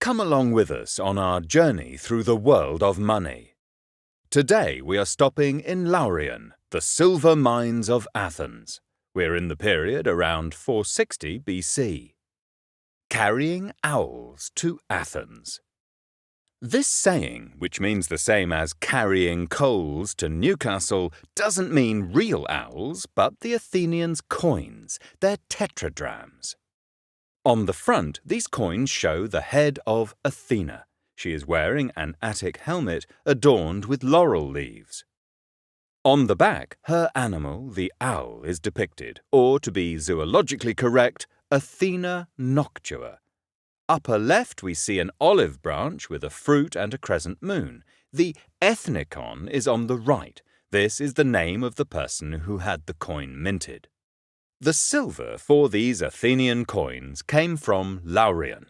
Come along with us on our journey through the world of money. Today we are stopping in Laurion, the silver mines of Athens. We're in the period around 460 BC. Carrying owls to Athens. This saying, which means the same as carrying coals to Newcastle, doesn't mean real owls, but the Athenians' coins, their tetradrachms. On the front, these coins show the head of Athena. She is wearing an Attic helmet adorned with laurel leaves. On the back, her animal, the owl, is depicted, or to be zoologically correct, Athena noctua. Upper left we see an olive branch with a fruit and a crescent moon. The ethnicon is on the right. This is the name of the person who had the coin minted. The silver for these Athenian coins came from Laurion.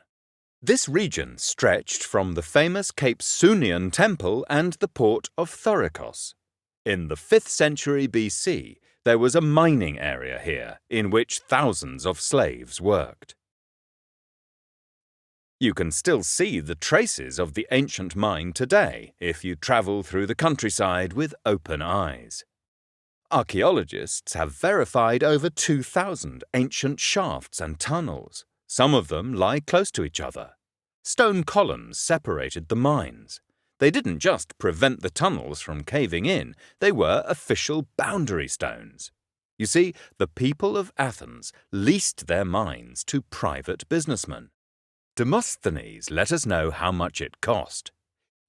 This region stretched from the famous Cape Sunion temple and the port of Thorikos. In the 5th century BC, there was a mining area here in which thousands of slaves worked. You can still see the traces of the ancient mine today if you travel through the countryside with open eyes. Archaeologists have verified over 2,000 ancient shafts and tunnels. Some of them lie close to each other. Stone columns separated the mines. They didn't just prevent the tunnels from caving in, they were official boundary stones. You see, the people of Athens leased their mines to private businessmen. Demosthenes let us know how much it cost.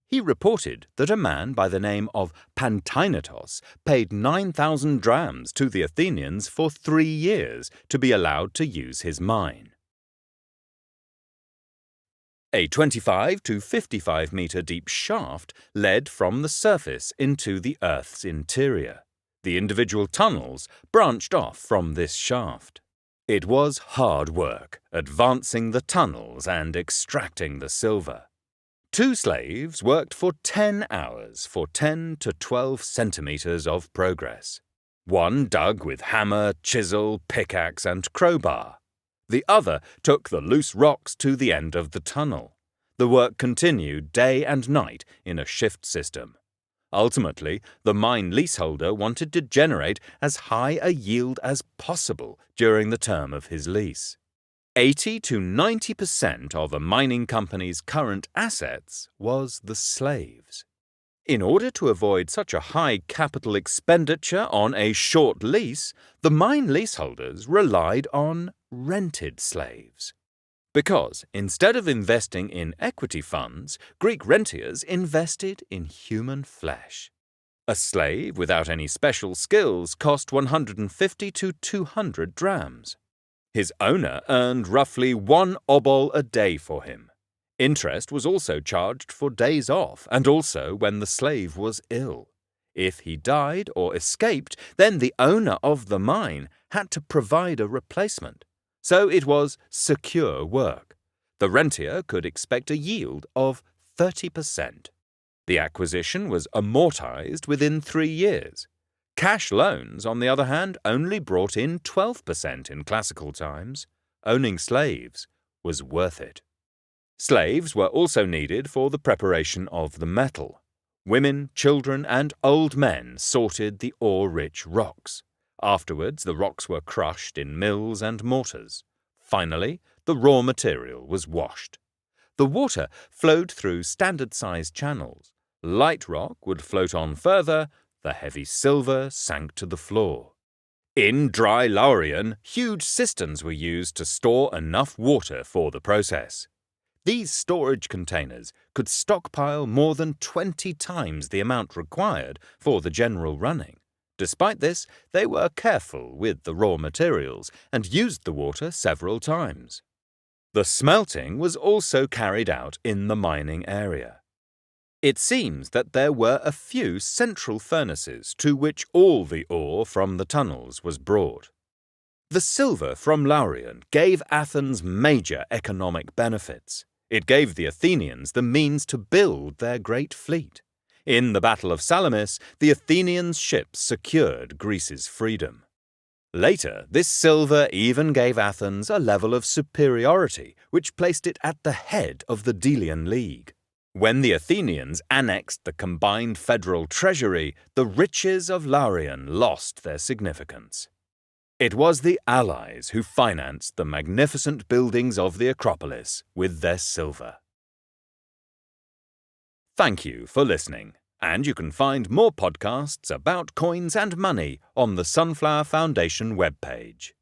He reported that a man by the name of Pantainetos paid 9,000 drams to the Athenians for 3 years to be allowed to use his mine. A 25 to 55 metre deep shaft led from the surface into the Earth's interior. The individual tunnels branched off from this shaft. It was hard work, advancing the tunnels and extracting the silver. 2 slaves worked for 10 hours for 10 to 12 centimetres of progress. One dug with hammer, chisel, pickaxe and crowbar. The other took the loose rocks to the end of the tunnel. The work continued day and night in a shift system. Ultimately, the mine leaseholder wanted to generate as high a yield as possible during the term of his lease. 80 to 90% of a mining company's current assets was the slaves. In order to avoid such a high capital expenditure on a short lease, the mine leaseholders relied on rented slaves. Because instead of investing in equity funds, Greek rentiers invested in human flesh. A slave without any special skills cost 150 to 200 drams. His owner earned roughly 1 obol a day for him. Interest was also charged for days off and also when the slave was ill. If he died or escaped, then the owner of the mine had to provide a replacement. So it was secure work. The rentier could expect a yield of 30%. The acquisition was amortized within 3 years. Cash loans, on the other hand, only brought in 12% in classical times. Owning slaves was worth it. Slaves were also needed for the preparation of the metal. Women, children, and old men sorted the ore-rich rocks. Afterwards, the rocks were crushed in mills and mortars. Finally, the raw material was washed. The water flowed through standard-sized channels. Light rock would float on further. The heavy silver sank to the floor. In dry Laurion, huge cisterns were used to store enough water for the process. These storage containers could stockpile more than 20 times the amount required for the general running. Despite this, they were careful with the raw materials and used the water several times. The smelting was also carried out in the mining area. It seems that there were a few central furnaces to which all the ore from the tunnels was brought. The silver from Laurion gave Athens major economic benefits. It gave the Athenians the means to build their great fleet. In the Battle of Salamis, the Athenians' ships secured Greece's freedom. Later, this silver even gave Athens a level of superiority which placed it at the head of the Delian League. When the Athenians annexed the combined federal treasury, the riches of Laurion lost their significance. It was the allies who financed the magnificent buildings of the Acropolis with their silver. Thank you for listening, and you can find more podcasts about coins and money on the Sunflower Foundation webpage.